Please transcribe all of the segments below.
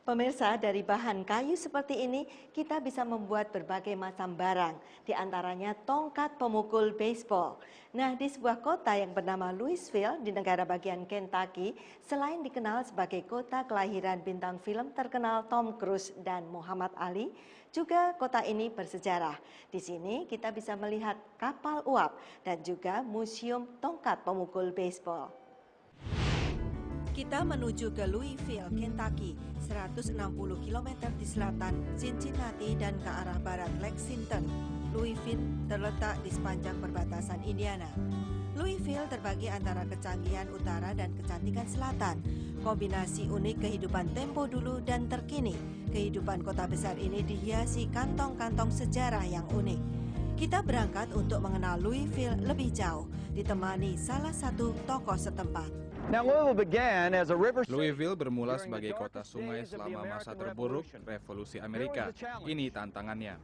Pemirsa, dari bahan kayu seperti ini, kita bisa membuat berbagai macam barang, di antaranya tongkat pemukul baseball. Nah, di sebuah kota yang bernama Louisville di negara bagian Kentucky, selain dikenal sebagai kota kelahiran bintang film terkenal Tom Cruise dan Muhammad Ali, juga kota ini bersejarah. Di sini kita bisa melihat kapal uap dan juga museum tongkat pemukul baseball. Kita menuju ke Louisville, Kentucky, 160 km di selatan Cincinnati dan ke arah barat Lexington. Louisville terletak di sepanjang perbatasan Indiana. Louisville terbagi antara kecanggihan utara dan kecantikan selatan. Kombinasi unik kehidupan tempo dulu dan terkini. Kehidupan kota besar ini dihiasi kantong-kantong sejarah yang unik. Kita berangkat untuk mengenal Louisville lebih jauh, ditemani salah satu tokoh setempat. Louisville bermula sebagai kota sungai selama masa terburuk Revolusi Amerika. Ini tantangannya.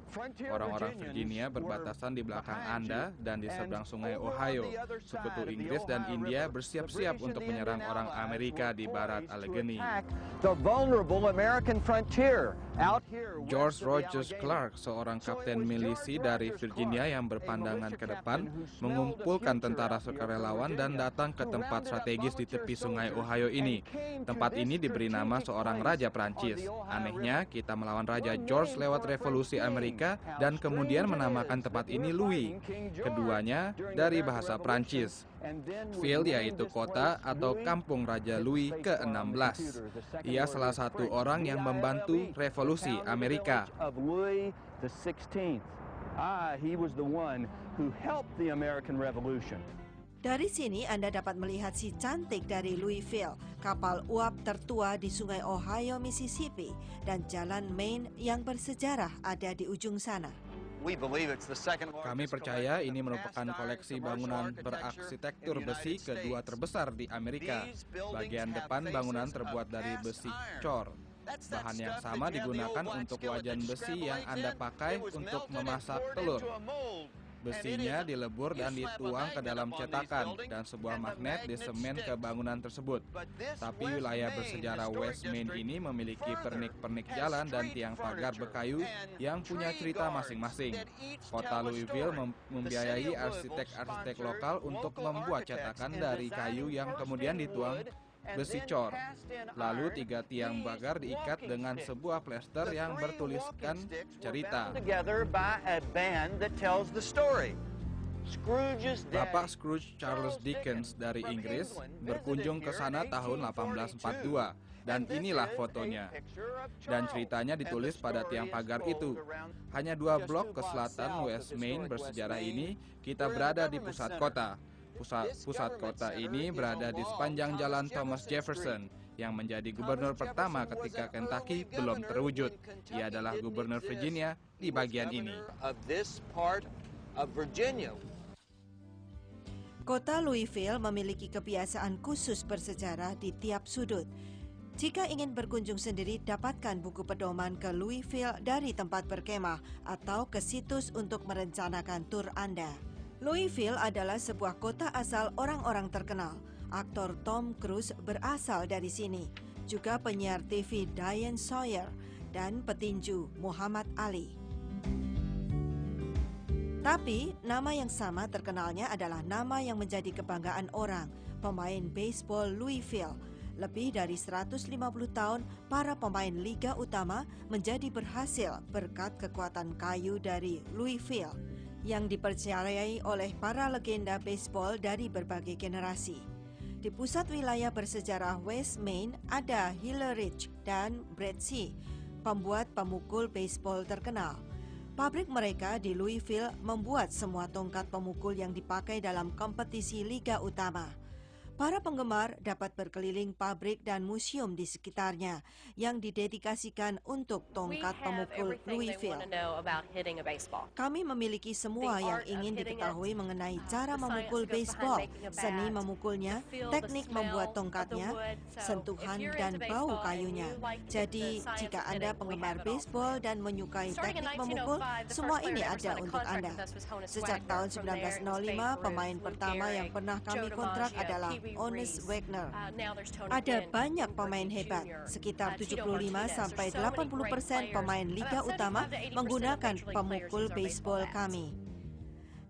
Orang-orang Virginia berbatasan di belakang Anda dan di seberang sungai Ohio. Sekutu Inggris dan India bersiap-siap untuk menyerang orang Amerika di barat Allegheny. George Rogers Clark, seorang kapten milisi dari Virginia yang berpandangan ke depan, mengumpulkan tentara sukarelawan dan datang ke tempat strategis di tepi sungai Ohio ini. Tempat ini diberi nama seorang raja Prancis. Anehnya, kita melawan Raja George lewat Revolusi Amerika dan kemudian menamakan tempat ini Louis. Keduanya dari bahasa Prancis. Ville yaitu kota atau kampung Raja Louis ke-16. Ia salah satu orang yang membantu Revolusi Amerika. Dari sini Anda dapat melihat si cantik dari Louisville, kapal uap tertua di sungai Ohio, Mississippi, dan jalan Main yang bersejarah ada di ujung sana. Kami percaya ini merupakan koleksi bangunan berarsitektur besi kedua terbesar di Amerika. Bagian depan bangunan terbuat dari besi cor. Bahan yang sama digunakan untuk wajan besi yang Anda pakai untuk memasak telur. Besinya dilebur dan dituang ke dalam cetakan dan sebuah magnet disemen ke bangunan tersebut. Tapi wilayah bersejarah West Main ini memiliki pernik-pernik jalan dan tiang pagar berkayu yang punya cerita masing-masing. Kota Louisville membiayai arsitek-arsitek lokal untuk membuat cetakan dari kayu yang kemudian dituang besi cor. Lalu 3 tiang pagar diikat dengan sebuah plester yang bertuliskan cerita. Bapak Scrooge Charles Dickens dari Inggris berkunjung ke sana tahun 1842 dan inilah fotonya. Dan ceritanya ditulis pada tiang pagar itu. Hanya 2 blok ke selatan West Main bersejarah ini, kita berada di pusat kota. Pusat kota ini berada di sepanjang jalan Thomas Jefferson yang menjadi gubernur pertama ketika Kentucky belum terwujud. Ia adalah gubernur Virginia di bagian ini. Kota Louisville memiliki kebiasaan khusus bersejarah di tiap sudut. Jika ingin berkunjung sendiri, dapatkan buku pedoman ke Louisville dari tempat berkemah atau ke situs untuk merencanakan tur Anda. Louisville adalah sebuah kota asal orang-orang terkenal. Aktor Tom Cruise berasal dari sini. Juga penyiar TV Diane Sawyer dan petinju Muhammad Ali. Tapi, nama yang sama terkenalnya adalah nama yang menjadi kebanggaan orang, pemain baseball Louisville. Lebih dari 150 tahun, para pemain liga utama menjadi berhasil berkat kekuatan kayu dari Louisville yang dipercayai oleh para legenda baseball dari berbagai generasi. Di pusat wilayah bersejarah West Main ada Hillerich dan Brett C., pembuat pemukul baseball terkenal. Pabrik mereka di Louisville membuat semua tongkat pemukul yang dipakai dalam kompetisi liga utama. Para penggemar dapat berkeliling pabrik dan museum di sekitarnya yang didedikasikan untuk tongkat pemukul Louisville. Kami memiliki semua yang ingin diketahui mengenai cara memukul baseball, seni memukulnya, teknik membuat tongkatnya, sentuhan dan bau kayunya. Jadi, jika Anda penggemar baseball dan menyukai teknik memukul, semua ini ada untuk Anda. Sejak tahun 1905, pemain pertama yang pernah kami kontrak adalah Honest Wagner. Ada banyak pemain hebat, sekitar 75-80% pemain Liga Utama menggunakan pemukul baseball kami.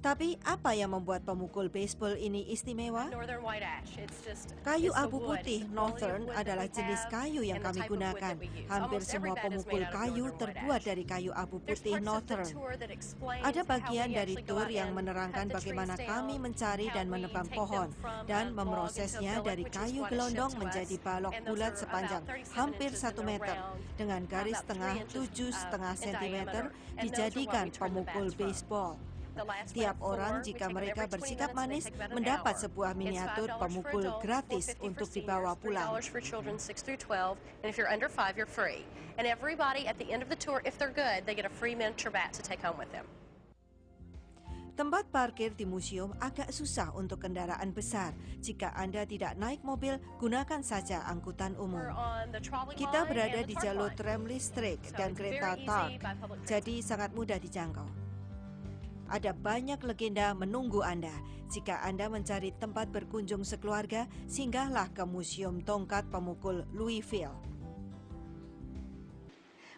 Tapi apa yang membuat pemukul baseball ini istimewa? Kayu abu putih Northern adalah jenis kayu yang kami gunakan. Hampir semua pemukul kayu terbuat dari kayu abu putih Northern. Ada bagian dari tur yang menerangkan bagaimana kami mencari dan menebang pohon dan memprosesnya dari kayu gelondong menjadi balok bulat sepanjang hampir 1 meter dengan garis tengah 7,5 cm dijadikan pemukul baseball. Tiap orang, jika mereka bersikap manis, mendapat sebuah miniatur pemukul gratis untuk dibawa pulang. Tempat parkir di museum agak susah untuk kendaraan besar. Jika Anda tidak naik mobil, gunakan saja angkutan umum. Kita berada di jalur tram listrik dan kereta TARC, jadi sangat mudah dijangkau. Ada banyak legenda menunggu Anda. Jika Anda mencari tempat berkunjung sekeluarga, singgahlah ke Museum Tongkat Pemukul Louisville.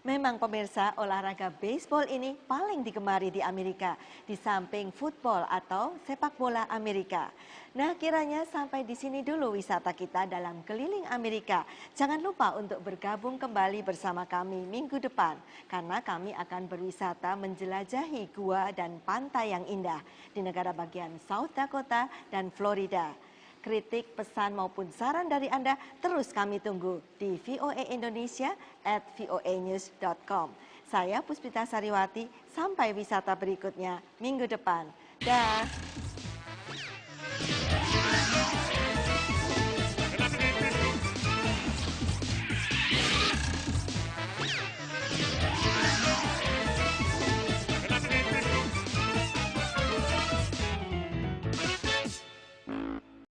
Memang pemirsa, olahraga baseball ini paling digemari di Amerika, di samping football atau sepak bola Amerika. Nah, kiranya sampai di sini dulu wisata kita dalam keliling Amerika. Jangan lupa untuk bergabung kembali bersama kami minggu depan, karena kami akan berwisata menjelajahi gua dan pantai yang indah di negara bagian South Dakota dan Florida. Kritik, pesan maupun saran dari Anda terus kami tunggu di voaindonesia@voanews.com. Saya Puspita Sariwati, sampai wisata berikutnya minggu depan. Dah.